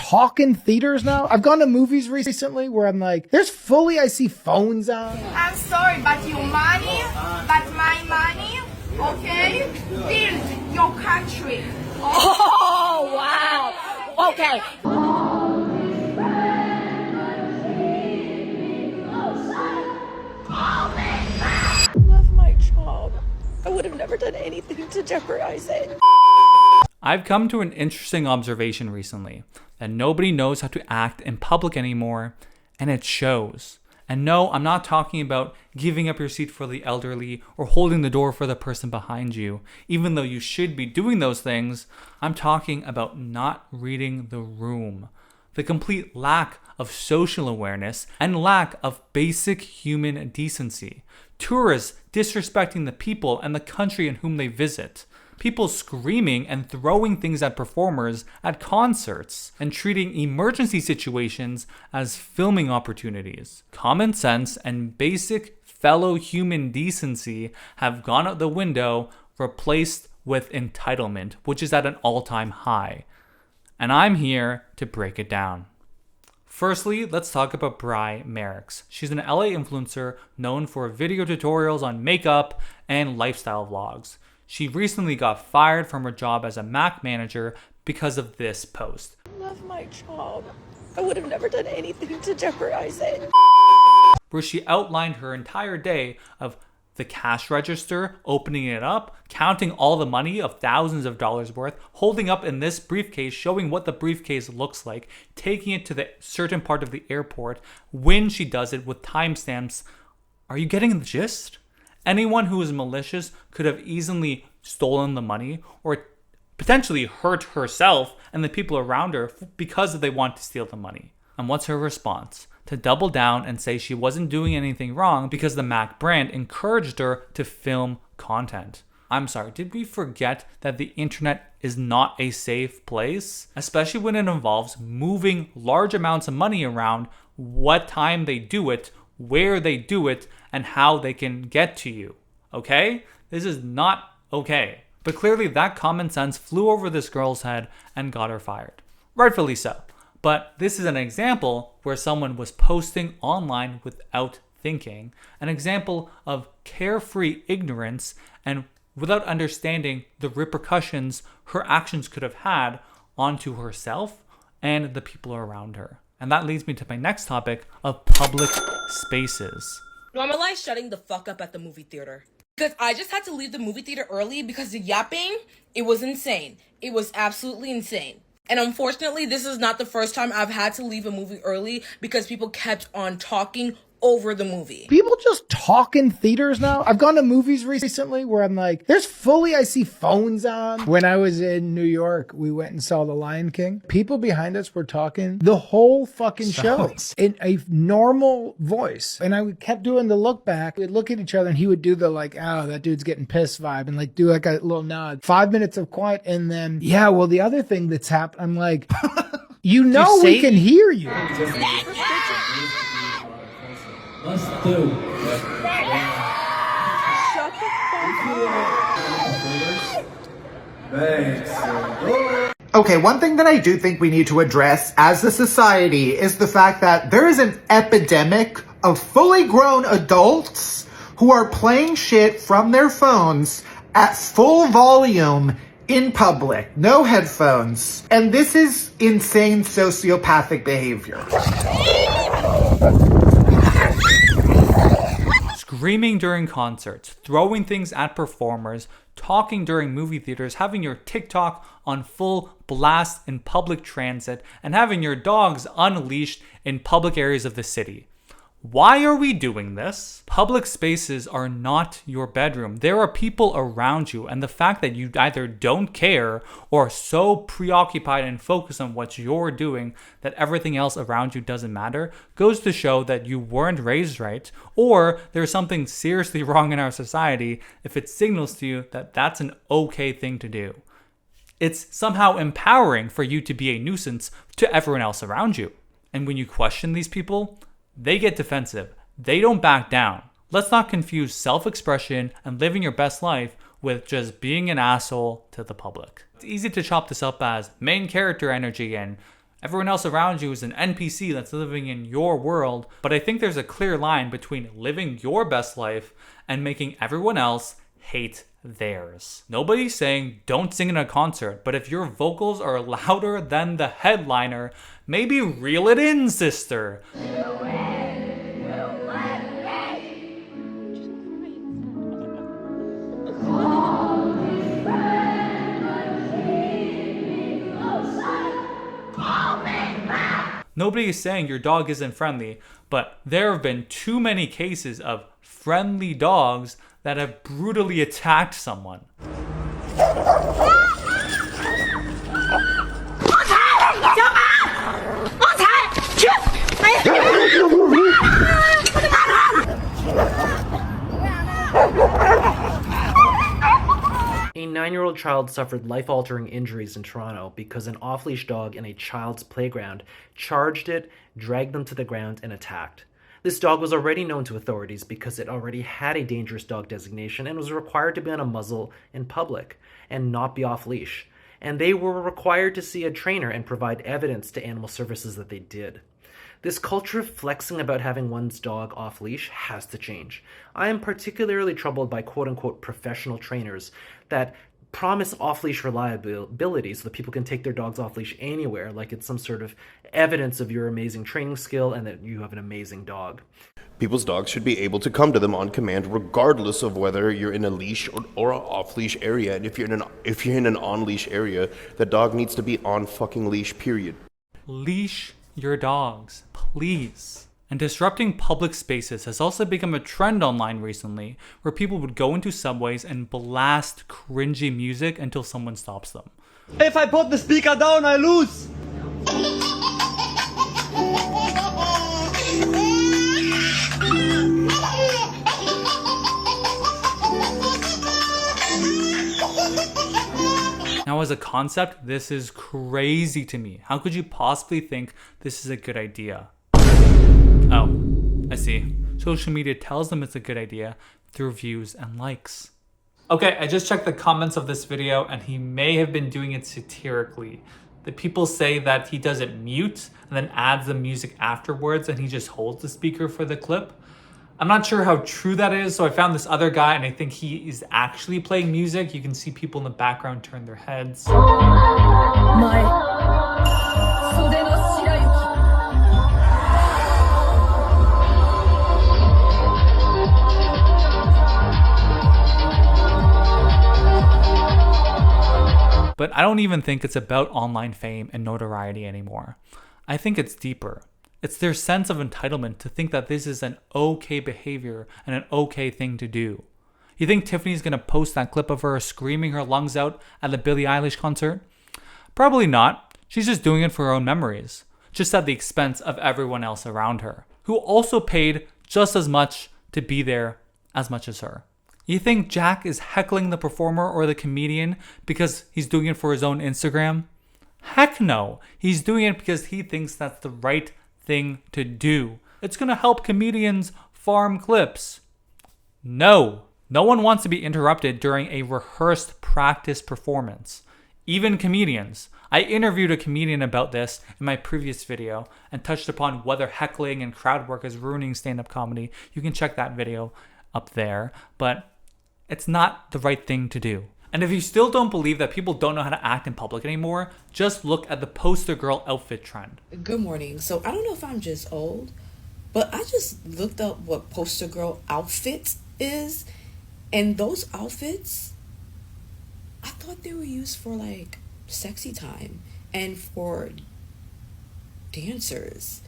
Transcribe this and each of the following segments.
talk in theaters now? I've gone to movies recently where I'm like, I see phones on. I'm sorry, but your money, but my money, okay, build your country. Oh, wow. Okay. I love my job. I would have never done anything to jeopardize it. I've come to an interesting observation recently, that nobody knows how to act in public anymore, and it shows. And no, I'm not talking about giving up your seat for the elderly or holding the door for the person behind you, even though you should be doing those things. I'm talking about not reading the room. The complete lack of social awareness and lack of basic human decency. Tourists disrespecting the people and the country in whom they visit. People screaming and throwing things at performers at concerts, and treating emergency situations as filming opportunities. Common sense and basic fellow human decency have gone out the window, replaced with entitlement, which is at an all-time high. And I'm here to break it down. Firstly, let's talk about Bri Marix. She's an LA influencer known for video tutorials on makeup and lifestyle vlogs. She recently got fired from her job as a Mac manager because of this post. I love my job. I would have never done anything to jeopardize it. Where she outlined her entire day of the cash register, opening it up, counting all the money of thousands of dollars worth, holding up in this briefcase, showing what the briefcase looks like, taking it to the certain part of the airport, when she does it with timestamps. Are you getting the gist? Anyone who is malicious could have easily stolen the money or potentially hurt herself and the people around her because they want to steal the money. And what's her response? To double down and say she wasn't doing anything wrong because the Mac brand encouraged her to film content. I'm sorry, did we forget that the internet is not a safe place? Especially when it involves moving large amounts of money around, what time they do it, where they do it, and how they can get to you. Okay? This is not okay. But clearly that common sense flew over this girl's head and got her fired. Rightfully so. But this is an example where someone was posting online without thinking. An example of carefree ignorance and without understanding the repercussions her actions could have had onto herself and the people around her. And that leads me to my next topic of public spaces. Normalize shutting the fuck up at the movie theater. Because I just had to leave the movie theater early because the yapping, it was insane. It was absolutely insane. And unfortunately, this is not the first time I've had to leave a movie early because people kept on talking over the movie. People just talk in theaters now. I've gone to movies recently where I'm like, I see phones on. When I was in New York, we went and saw The Lion King. People behind us were talking the whole fucking show in a normal voice. And I kept doing the look back. We'd look at each other and he would do the like, oh, that dude's getting pissed vibe and like do like a little nod. 5 minutes of quiet. And then, yeah, well, the other thing that's happened, I'm like, we can hear you. Let's do. Shut the fuck up. Okay, one thing that I do think we need to address as a society is the fact that there is an epidemic of fully grown adults who are playing shit from their phones at full volume in public, no headphones. And this is insane sociopathic behavior. Screaming during concerts, throwing things at performers, talking during movie theaters, having your TikTok on full blast in public transit, and having your dogs unleashed in public areas of the city. Why are we doing this? Public spaces are not your bedroom. There are people around you, and the fact that you either don't care or are so preoccupied and focused on what you're doing that everything else around you doesn't matter goes to show that you weren't raised right, or there's something seriously wrong in our society if it signals to you that that's an okay thing to do. It's somehow empowering for you to be a nuisance to everyone else around you. And when you question these people, they get defensive. They don't back down. Let's not confuse self-expression and living your best life with just being an asshole to the public. It's easy to chop this up as main character energy and Everyone else around you is an NPC that's living in your world, but I think there's a clear line between living your best life and making everyone else hate theirs. Nobody's saying don't sing in a concert, but if your vocals are louder than the headliner, maybe reel it in, sister. Nobody is saying your dog isn't friendly, but there have been too many cases of friendly dogs that have brutally attacked someone. A 9-year-old child suffered life-altering injuries in Toronto because an off-leash dog in a child's playground charged it, dragged them to the ground, and attacked. This dog was already known to authorities because it already had a dangerous dog designation and was required to be on a muzzle in public and not be off-leash. And they were required to see a trainer and provide evidence to animal services that they did. This culture of flexing about having one's dog off-leash has to change. I am particularly troubled by quote-unquote professional trainers that promise off-leash reliability so that people can take their dogs off-leash anywhere, like it's some sort of evidence of your amazing training skill and that you have an amazing dog. People's dogs should be able to come to them on command regardless of whether you're in a leash or an off-leash area. And if you're in an on-leash area, the dog needs to be on fucking leash, period. Leash your dogs, please. And disrupting public spaces has also become a trend online recently, where people would go into subways and blast cringy music until someone stops them. If I put the speaker down, I lose. Now, as a concept, this is crazy to me. How could you possibly think this is a good idea? Oh, I see. Social media tells them it's a good idea through views and likes. Okay, I just checked the comments of this video and he may have been doing it satirically. The people say that he does it mute and then adds the music afterwards and he just holds the speaker for the clip. I'm not sure how true that is, so I found this other guy and I think he is actually playing music. You can see people in the background turn their heads. But I don't even think it's about online fame and notoriety anymore. I think it's deeper. It's their sense of entitlement to think that this is an okay behavior and an okay thing to do. You think Tiffany's gonna post that clip of her screaming her lungs out at the Billie Eilish concert? Probably not. She's just doing it for her own memories, just at the expense of everyone else around her, who also paid just as much to be there as much as her. You think Jack is heckling the performer or the comedian because he's doing it for his own Instagram? Heck no. He's doing it because he thinks that's the right thing to do. It's gonna help comedians farm clips. No. No one wants to be interrupted during a rehearsed practice performance. Even comedians. I interviewed a comedian about this in my previous video and touched upon whether heckling and crowd work is ruining stand-up comedy. You can check that video up there, but it's not the right thing to do. And if you still don't believe that people don't know how to act in public anymore, just look at the poster girl outfit trend. Good morning. So I don't know if I'm just old, but I just looked up what poster girl outfit is, and those outfits, I thought they were used for like sexy time and for dancers.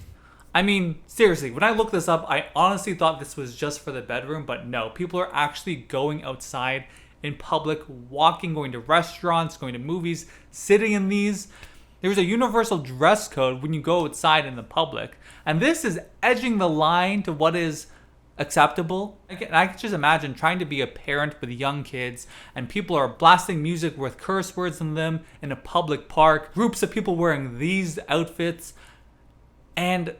I mean, seriously, when I looked this up, I honestly thought this was just for the bedroom, but no, people are actually going outside in public, walking, going to restaurants, going to movies, sitting in these. There's a universal dress code when you go outside in the public, and this is edging the line to what is acceptable. I can just imagine trying to be a parent with young kids, and people are blasting music with curse words in them in a public park, groups of people wearing these outfits, and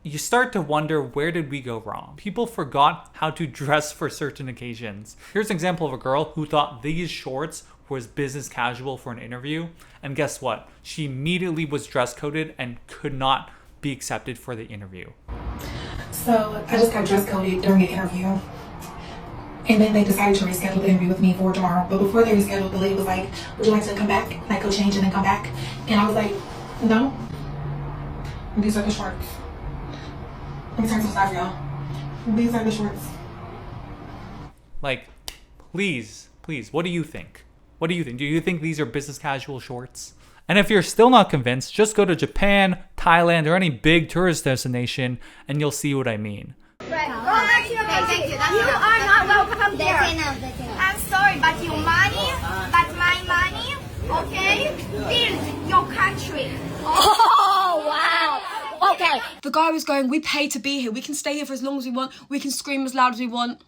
you start to wonder, where did we go wrong? People forgot how to dress for certain occasions. Here's an example of a girl who thought these shorts was business casual for an interview. And guess what? She immediately was dress coded and could not be accepted for the interview. So I just got dress coded during an interview. And then they decided to reschedule the interview with me for tomorrow. But before they rescheduled, the lady was like, would you like to come back? Like go change and then come back? And I was like, no. These are the shorts. Let me turn to the side for y'all. These are the shorts. Like, please, what do you think? What do you think? Do you think these are business casual shorts? And if you're still not convinced, just go to Japan, Thailand, or any big tourist destination and you'll see what I mean. Thank you. You are not welcome here. I'm sorry, but your money, but my money, okay? Build your country. Oh, wow. Okay. The guy was going, we pay to be here. We can stay here for as long as we want. We can scream as loud as we want.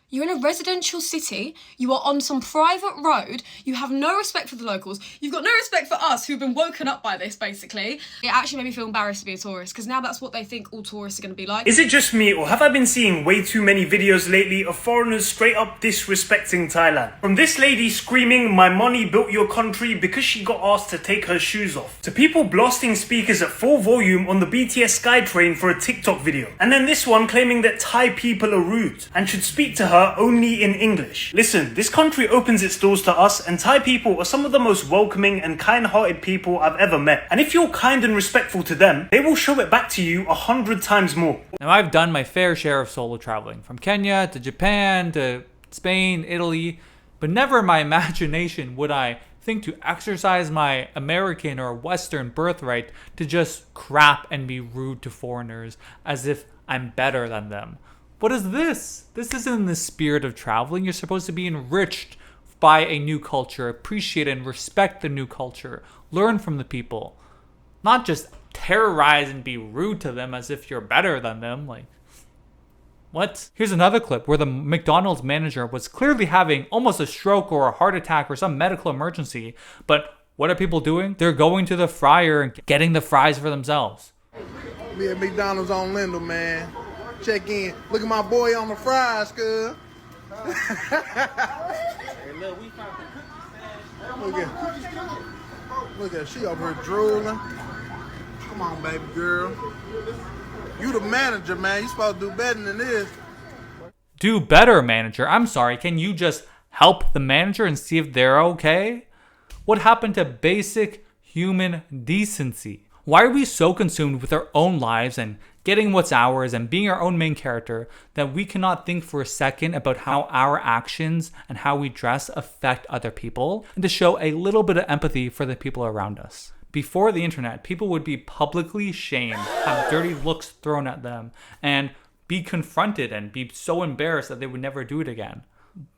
You're in a residential city, you are on some private road, you have no respect for the locals, you've got no respect for us who've been woken up by this, basically. It actually made me feel embarrassed to be a tourist, because now that's what they think all tourists are going to be like. Is it just me, or have I been seeing way too many videos lately of foreigners straight up disrespecting Thailand? From this lady screaming, my money built your country because she got asked to take her shoes off, to people blasting speakers at full volume on the BTS SkyTrain for a TikTok video. And then this one claiming that Thai people are rude, and should speak to her only in English. Listen, this country opens its doors to us, and Thai people are some of the most welcoming and kind-hearted people I've ever met. And if you're kind and respectful to them, they will show it back to you 100 times more. Now, I've done my fair share of solo traveling, from Kenya to Japan to Spain, Italy, but never in my imagination would I think to exercise my American or Western birthright to just crap and be rude to foreigners as if I'm better than them. What is this? This isn't in the spirit of traveling. You're supposed to be enriched by a new culture, appreciate and respect the new culture, learn from the people, not just terrorize and be rude to them as if you're better than them. Like, what? Here's another clip where the McDonald's manager was clearly having almost a stroke or a heart attack or some medical emergency, but what are people doing? They're going to the fryer and getting the fries for themselves. Me at McDonald's on Lindell, man. Check in. Look at my boy on the fries, cuz. Look at she over here drooling. Come on, baby girl. You the manager, man. You supposed to do better than this. Do better, manager. I'm sorry. Can you just help the manager and see if they're okay? What happened to basic human decency? Why are we so consumed with our own lives and getting what's ours and being our own main character that we cannot think for a second about how our actions and how we dress affect other people, and to show a little bit of empathy for the people around us? Before the internet, people would be publicly shamed, have dirty looks thrown at them, and be confronted and be so embarrassed that they would never do it again.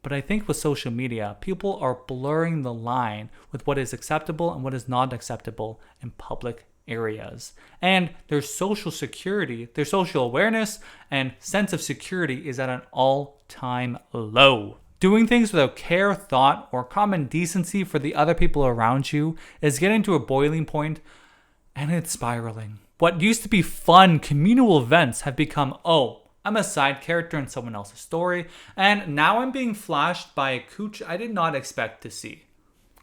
But I think with social media, people are blurring the line with what is acceptable and what is not acceptable in public areas. And their social security, their social awareness and sense of security is at an all-time low. Doing things without care, thought, or common decency for the other people around you is getting to a boiling point, and it's spiraling. What used to be fun communal events have become, oh, I'm a side character in someone else's story, and now I'm being flashed by a cooch I did not expect to see.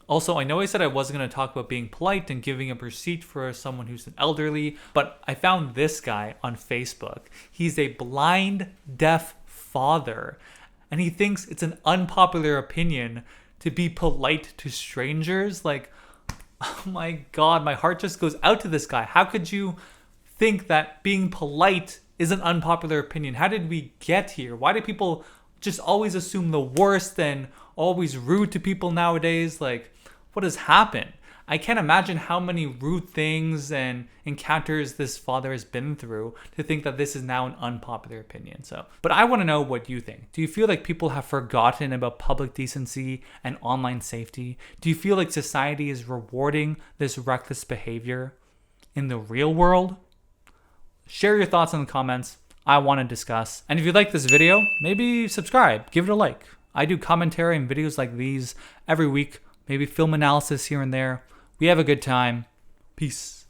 Also, I know I said I wasn't going to talk about being polite and giving a receipt for someone who's an elderly, but I found this guy on Facebook. He's a blind, deaf father, and he thinks it's an unpopular opinion to be polite to strangers. Like, oh my God, my heart just goes out to this guy. How could you think that being polite is an unpopular opinion? How did we get here? Why do people just always assume the worst and always rude to people nowadays? Like, what has happened? I can't imagine how many rude things and encounters this father has been through to think that this is now an unpopular opinion. But I want to know what you think. Do you feel like people have forgotten about public decency and online safety? Do you feel like society is rewarding this reckless behavior in the real world? Share your thoughts in the comments. I want to discuss. And if you like this video, maybe subscribe, give it a like. I do commentary and videos like these every week. Maybe film analysis here and there. We have a good time. Peace.